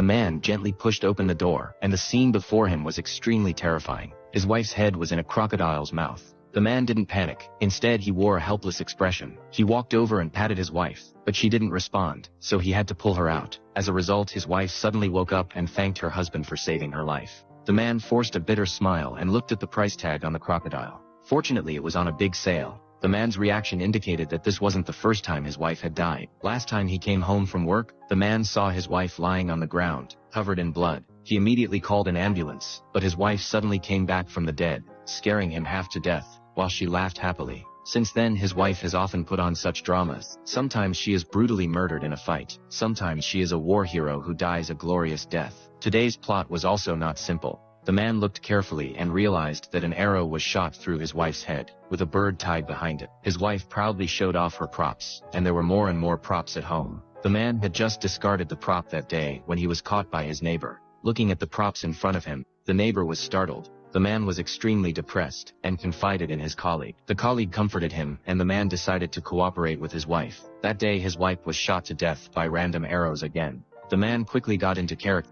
The man gently pushed open the door, and the scene before him was extremely terrifying. His wife's head was in a crocodile's mouth. The man didn't panic. Instead, he wore a helpless expression. He walked over and patted his wife, but she didn't respond, so he had to pull her out. As a result, his wife suddenly woke up and thanked her husband for saving her life. The man forced a bitter smile and looked at the price tag on the crocodile. Fortunately, it was on a big sale. The man's reaction indicated that this wasn't the first time his wife had died. Last time he came home from work, the man saw his wife lying on the ground, covered in blood. He immediately called an ambulance, but his wife suddenly came back from the dead, scaring him half to death, while she laughed happily. Since then, his wife has often put on such dramas. Sometimes she is brutally murdered in a fight. Sometimes she is a war hero who dies a glorious death. Today's plot was also not simple. The man looked carefully and realized that an arrow was shot through his wife's head, with a bird tied behind it. His wife proudly showed off her props, and there were more and more props at home. The man had just discarded the prop that day when he was caught by his neighbor. Looking at the props in front of him, the neighbor was startled. The man was extremely depressed, and confided in his colleague. The colleague comforted him, and the man decided to cooperate with his wife. That day his wife was shot to death by random arrows again. The man quickly got into character.